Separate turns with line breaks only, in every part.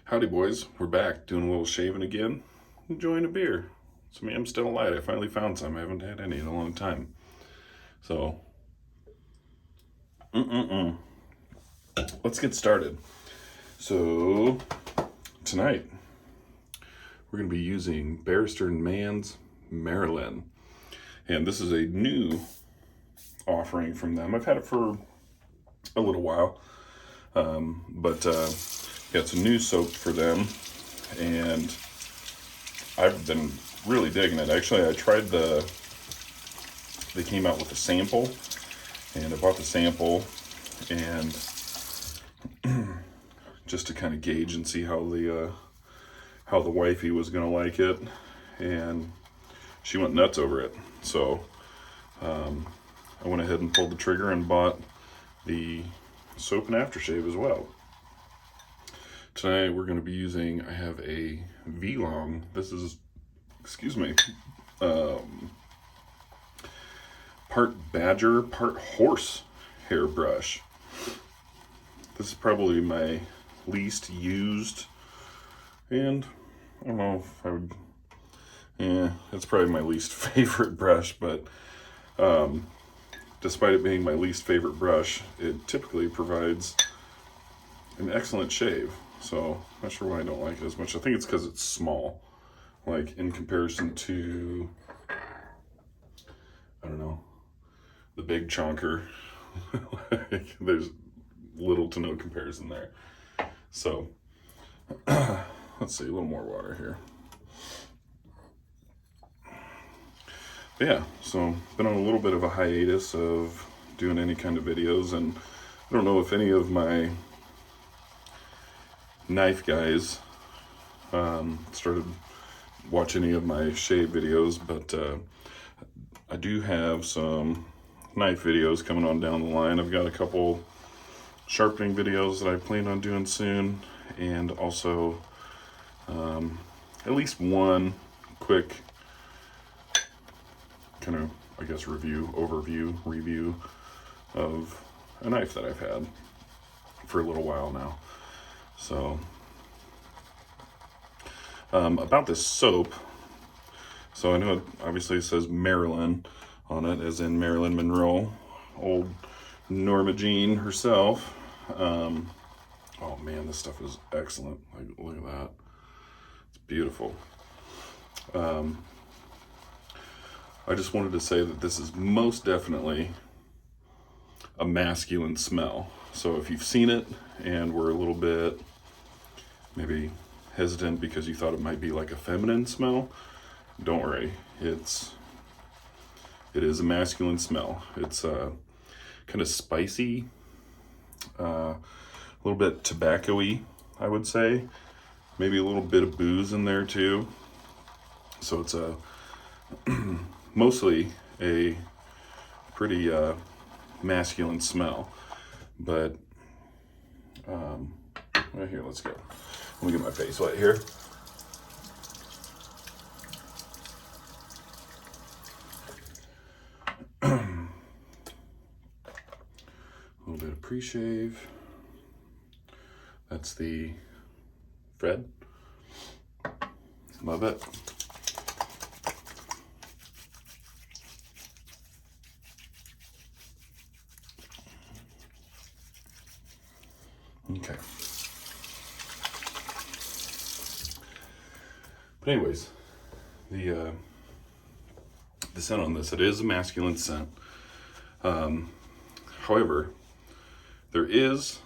Howdy boys, we're back doing a little shaving again, enjoying a beer. Some Amstel Light. I finally found some. I haven't had any in a long time. So, let's get started. So, tonight we're going to be using Barrister and Mann's Marilyn. And this is a new offering from them. I've had it for a little while, but it's a new soap for them, and I've been really digging it. Actually, they came out with a sample, and I bought the sample, and just to kind of gauge and see how the wifey was gonna like it, and she went nuts over it. So I went ahead and pulled the trigger and bought the soap and aftershave as well. Tonight we're going to be using, I have a V-Long, this is, part badger, part horse hair brush. This is probably my least used, and I don't know if I would, it's probably my least favorite brush, but despite it being my least favorite brush, it typically provides an excellent shave. So, not sure why I don't like it as much. I think it's because it's small. Like, in comparison to, I don't know, the big chonker. Like, there's little to no comparison there. So, let's see, a little more water here. But yeah, so been on a little bit of a hiatus of doing any kind of videos, and I don't know if any of my knife guys started watching any of my shave videos, but I do have some knife videos coming on down the line. I've got a couple sharpening videos that I plan on doing soon, and also at least one quick kind of, I guess, review of a knife that I've had for a little while now. So, about this soap, so I know it obviously says Marilyn on it, as in Marilyn Monroe, old Norma Jean herself. Oh man, this stuff is excellent. Like, look at that. It's beautiful. I just wanted to say that this is most definitely a masculine smell. So if you've seen it and were a little bit maybe hesitant because you thought it might be like a feminine smell, don't worry. It is a masculine smell. It's kind of spicy, a little bit tobacco-y, I would say. Maybe a little bit of booze in there too. So it's mostly a pretty masculine smell. But right here, let's go. Let me get my face wet here. A little bit of pre-shave. That's the Fred. Love it. Okay. But anyways, the scent on this, it is a masculine scent. However, there is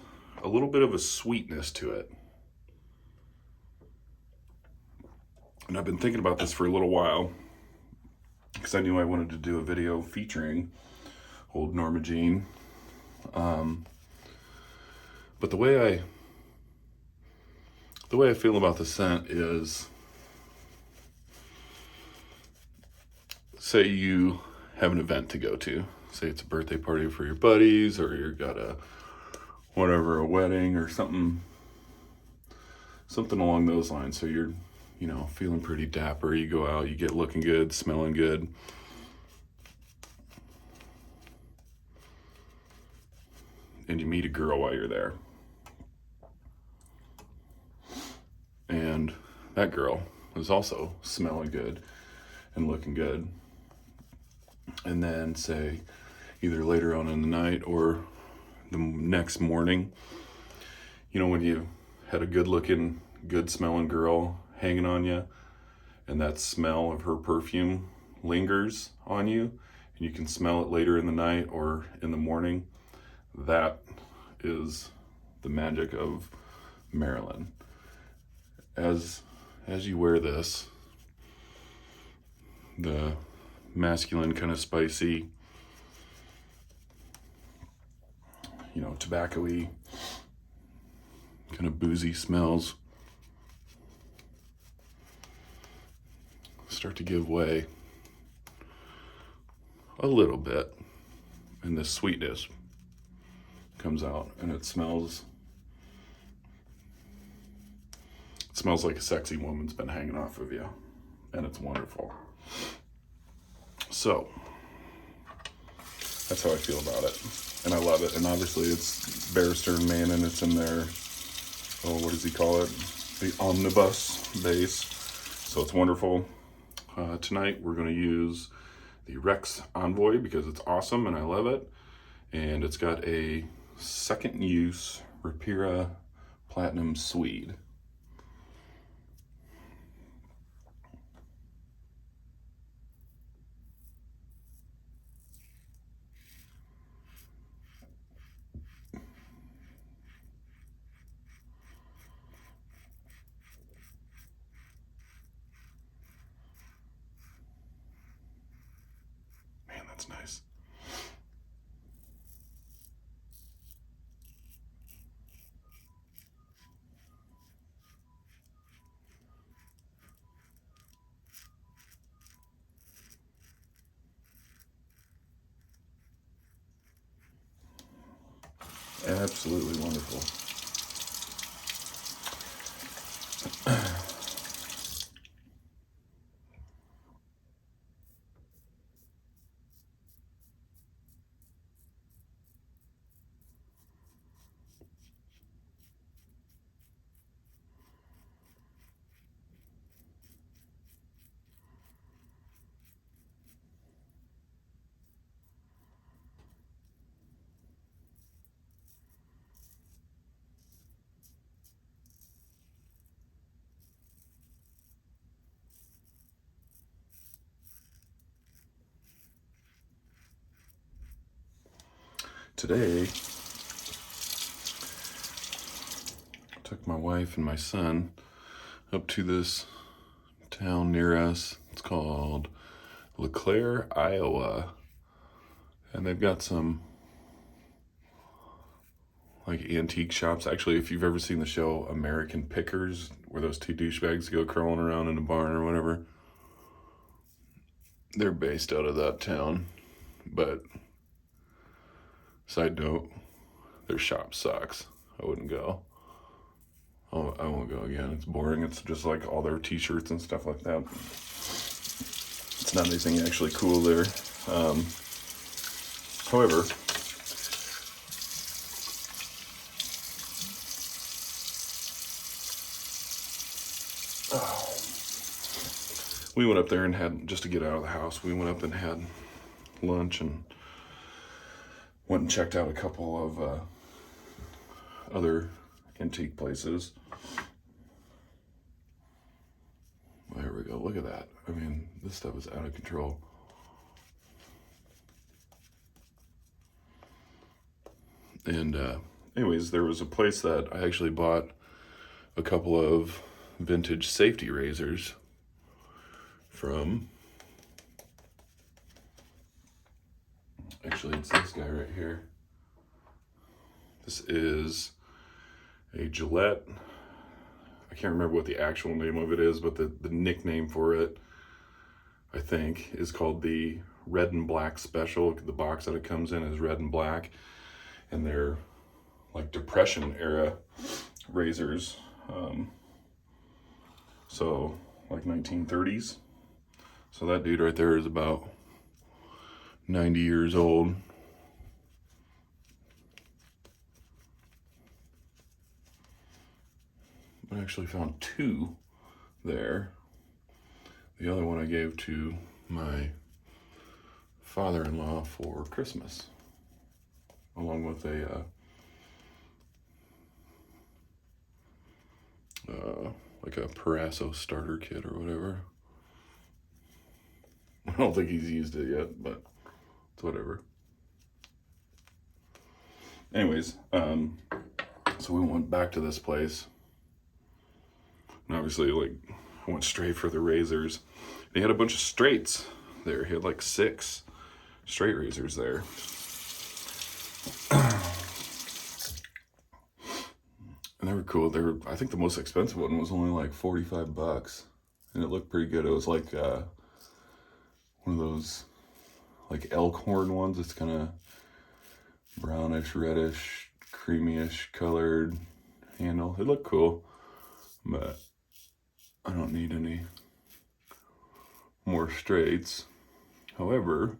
a little bit of a sweetness to it. And I've been thinking about this for a little while, because I knew I wanted to do a video featuring old Norma Jean. But the way I feel about the scent is, say you have an event to go to. Say it's a birthday party for your buddies, or you've got a wedding or something along those lines. So you're, feeling pretty dapper. You go out, you get looking good, smelling good. And you meet a girl while you're there. and that girl is also smelling good and looking good. And then say either later on in the night or the next morning, you know, when you had a good looking, good smelling girl hanging on you, and that smell of her perfume lingers on you, and you can smell it later in the night or in the morning, that is the magic of Marilyn. As you wear this, the masculine kind of spicy, you know, tobacco-y, kind of boozy smells start to give way a little bit, and this sweetness comes out, and it smells like a sexy woman's been hanging off of you, and it's wonderful. So that's how I feel about it, and I love it. And obviously it's Barrister and Mann, and it's in their, oh, what does he call it, the omnibus base. So it's wonderful. Tonight we're going to use the Rex Envoy because it's awesome and I love it, and it's got a second use Rapira Platinum Swede. Man, that's nice. Absolutely wonderful. Today, I took my wife and my son up to this town near us. It's called LeClaire, Iowa. And they've got some like antique shops. Actually, if you've ever seen the show American Pickers, where those two douchebags go crawling around in a barn or whatever, they're based out of that town. But side note, their shop sucks. I wouldn't go. Oh, I won't go again. It's boring. It's just like all their t-shirts and stuff like that. It's not anything actually cool there. However, we went up there and had, just to get out of the house, we went up and had lunch and went and checked out a couple of other antique places. There we go. Look at that. I mean, this stuff is out of control. And anyways, there was a place that I actually bought a couple of vintage safety razors from. Actually, it's this guy right here. This is a Gillette. I can't remember what the actual name of it is, but the nickname for it, I think, is called the Red and Black Special. The box that it comes in is red and black, and they're like Depression era razors. So like 1930s. So that dude right there is about 90 years old. I actually found two there. The other one I gave to my father-in-law for Christmas, along with a like a Parasso starter kit or whatever. I don't think he's used it yet, but it's whatever. Anyways, so we went back to this place, and obviously, like, I went straight for the razors. And he had a bunch of straights there. He had like 6 straight razors there. And they were cool. I think the most expensive one was only like $45, and it looked pretty good. It was like one of those like elk horn ones. It's kind of brownish, reddish, creamyish colored handle. It looked cool, but I don't need any more straights. However,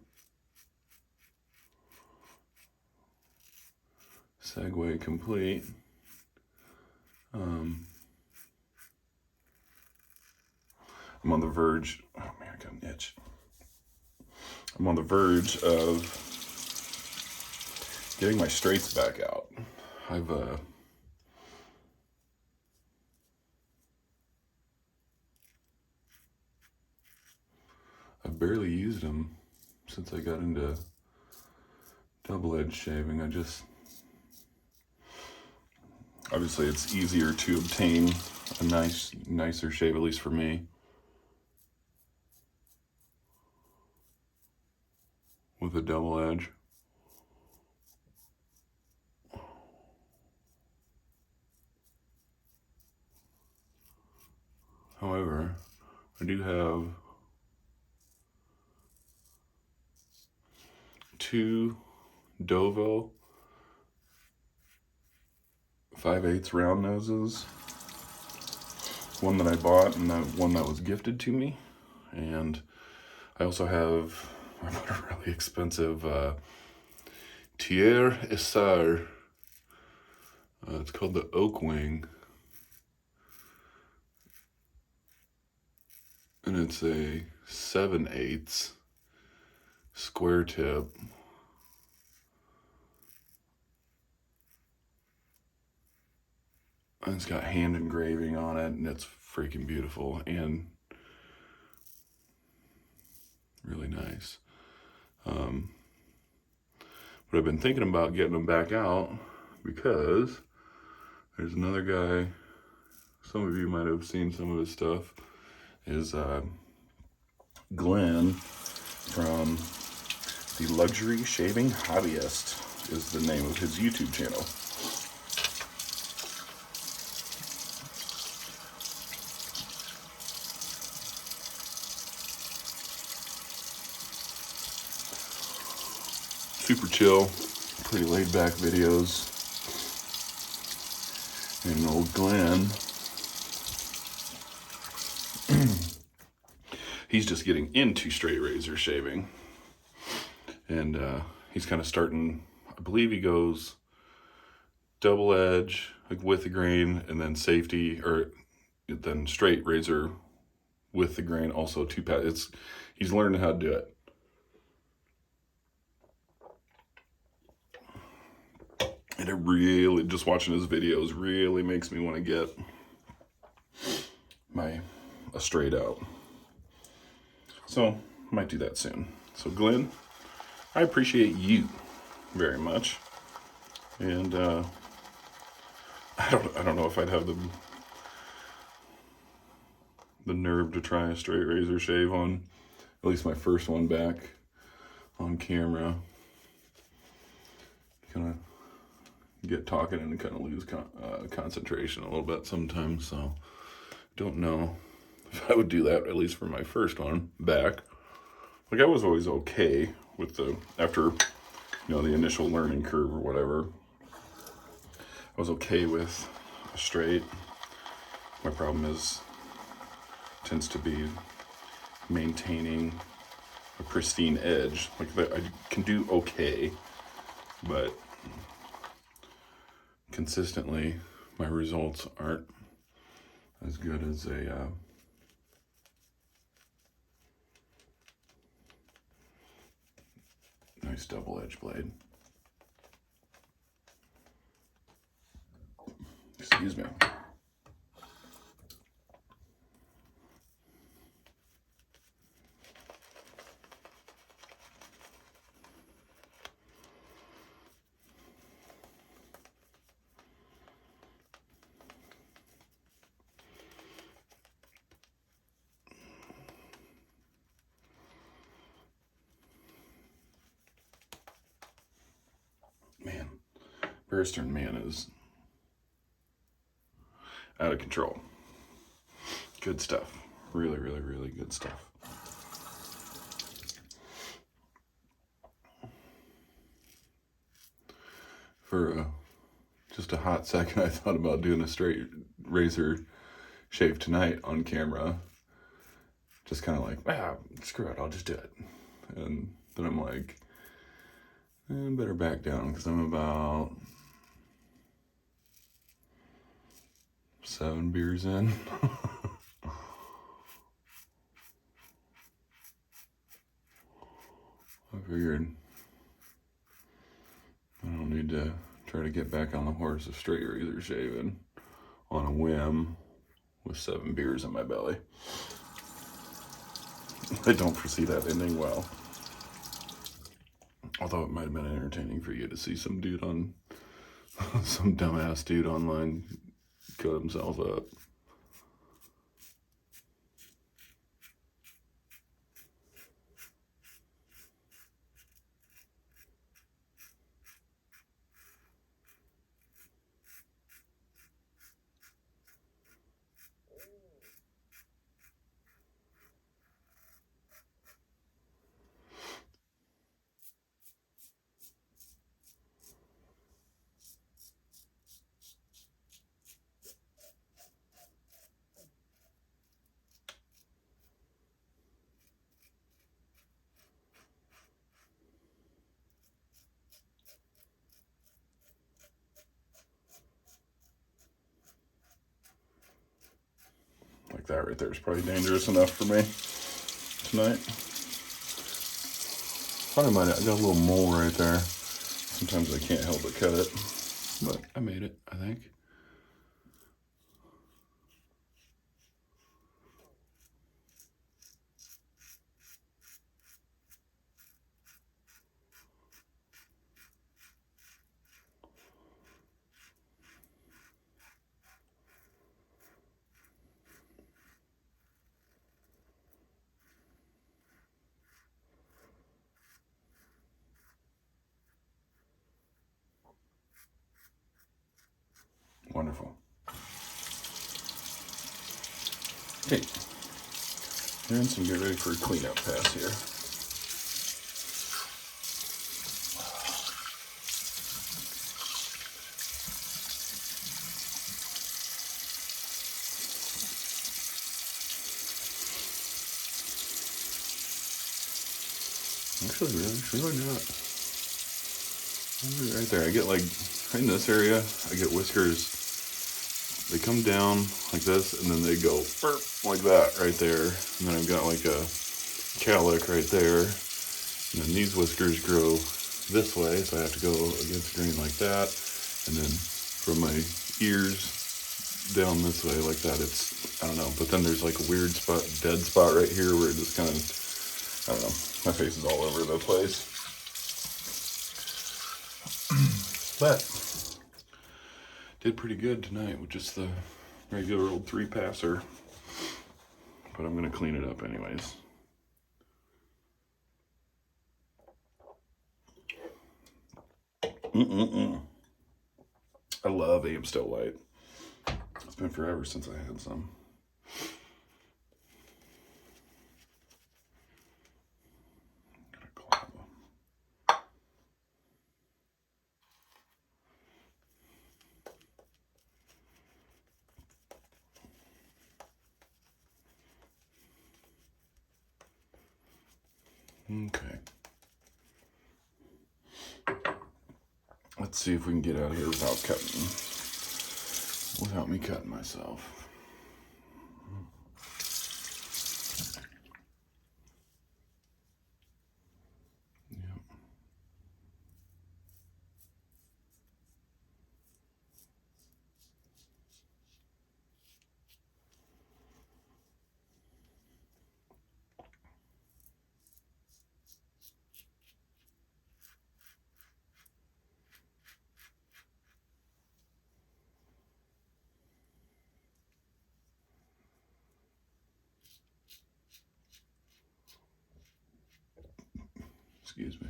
segue complete. I'm on the verge. Oh man, I got an itch. I'm on the verge of getting my straights back out. I've barely used them since I got into double-edged shaving. Obviously it's easier to obtain a nicer shave, at least for me, with a double edge. However, I do have 2 Dovo 5/8 round noses. One that I bought and one that was gifted to me. And I also have a really expensive Tier Essar. It's called the Oak Wing. And it's a 7/8 square tip. And it's got hand engraving on it, and it's freaking beautiful and really nice. But I've been thinking about getting them back out because there's another guy, some of you might have seen some of his stuff, is Glenn from The Luxury Shaving Hobbyist is the name of his YouTube channel. Super chill, pretty laid back videos. And old Glenn, he's just getting into straight razor shaving. And he's kind of starting, I believe he goes double edge, like with the grain, and then safety, or then straight razor with the grain, also 2-pass. He's learning how to do it. And it really, just watching his videos really makes me want to get a straight out. So, might do that soon. So Glenn, I appreciate you very much. And I don't know if I'd have the nerve to try a straight razor shave on at least my first one back on camera. Kind of get talking and kind of lose concentration a little bit sometimes, so don't know if I would do that, at least for my first one back. Like, I was always okay with after the initial learning curve or whatever, I was okay with a straight. My problem tends to be maintaining a pristine edge. Like, I can do okay, but consistently my results aren't as good as a Nice double-edged blade. Excuse me. Man, Barrister and Mann is out of control. Good stuff. Really, really, really good stuff. For just a hot second, I thought about doing a straight razor shave tonight on camera. Just kind of like, screw it, I'll just do it. And then I'm like, better back down because I'm about 7 beers in. I figured I don't need to try to get back on the horse of straight razor shaving on a whim with 7 beers in my belly. I don't foresee that ending well. Although it might have been entertaining for you to see some dude on, some dumbass dude online cut himself up. Like that right there is probably dangerous enough for me tonight. Probably might have got a little mole right there. Sometimes I can't help but cut it, but I made it, I think. Wonderful. Okay, rinse and get ready for a cleanup pass here. Actually, really not. Right there, I get like, right in this area, I get whiskers. They come down like this, and then they go burp, like that right there. And then I've got like a cowlick right there. And then these whiskers grow this way, so I have to go against the grain like that. And then from my ears down this way like that, it's, I don't know. But then there's like a weird spot, dead spot right here where it just kind of, I don't know. My face is all over the place. But did pretty good tonight with just the regular old 3-passer. But I'm going to clean it up anyways. I love Amstel Light. It's been forever since I had some. Okay. Let's see if we can get out of here without me cutting myself. Yep. Excuse me.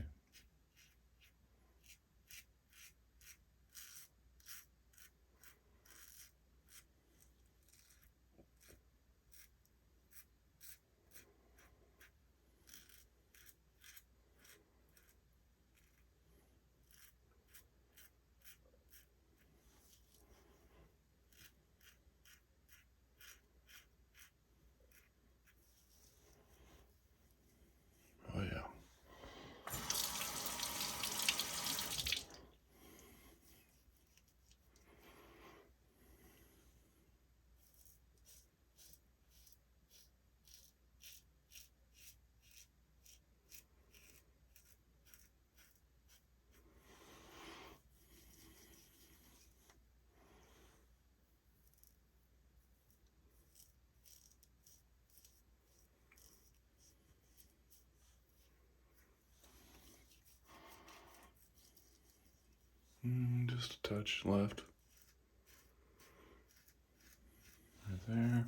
Oh yeah. Just a touch left. Right there.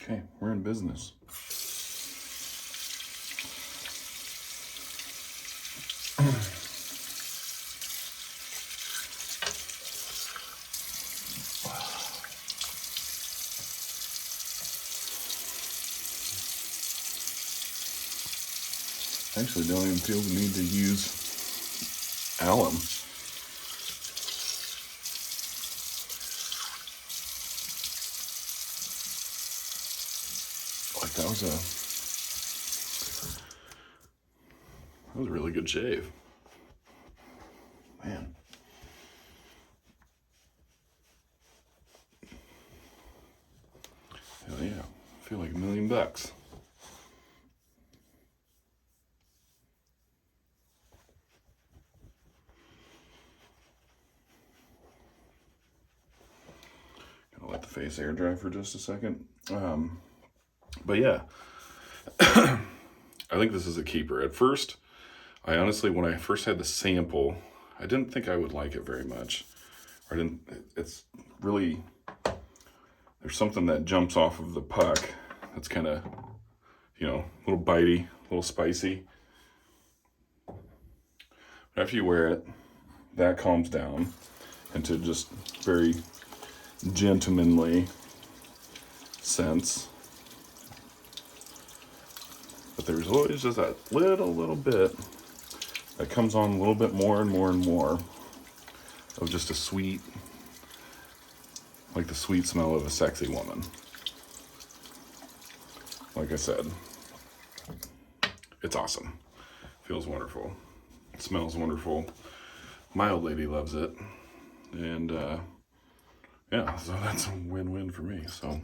Okay, we're in business. I actually don't even feel the need to use alum. Like that was a really good shave. Man. Hell yeah. I feel like $1 million. Gonna let the face air dry for just a second. But yeah, I think this is a keeper. At first, I honestly, when I first had the sample, I didn't think I would like it very much. It's really, there's something that jumps off of the puck that's kind of, a little bitey, a little spicy. But after you wear it, that calms down into just very gentlemanly scents. But there's always just that little bit that comes on a little bit more and more and more of just a sweet, like the sweet smell of a sexy woman. Like I said, it's awesome. Feels wonderful. It smells wonderful. My old lady loves it. And yeah, so that's a win-win for me. So I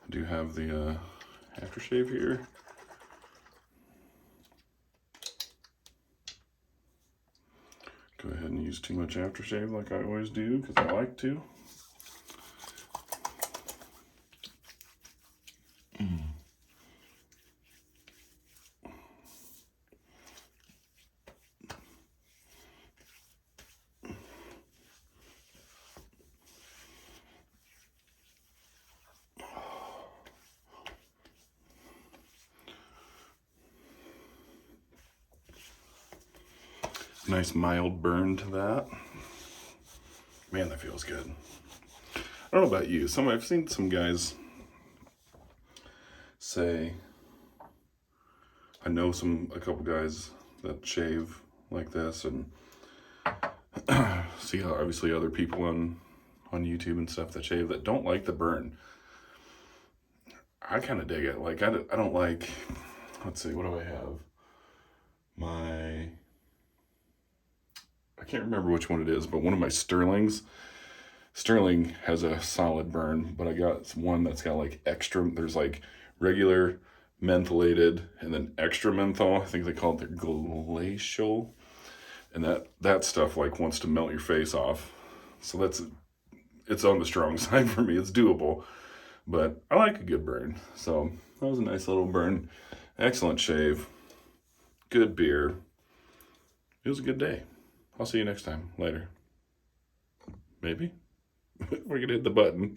do have the aftershave here. Go ahead and use too much aftershave like I always do, because I like to. Nice mild burn to that. Man, that feels good. I don't know about you. I've seen some guys say, I know a couple guys that shave like this, and see how obviously other people on YouTube and stuff that shave that don't like the burn. I kind of dig it. Like I don't like, let's see, what do I have? I can't remember which one it is, but one of my Sterling has a solid burn, but I got one that's got like extra, there's like regular mentholated and then extra menthol. I think they call it their glacial. And that stuff like wants to melt your face off. So it's on the strong side for me. It's doable. But I like a good burn. So that was a nice little burn. Excellent shave. Good beer. It was a good day. I'll see you next time. Later. Maybe. We're going to hit the button.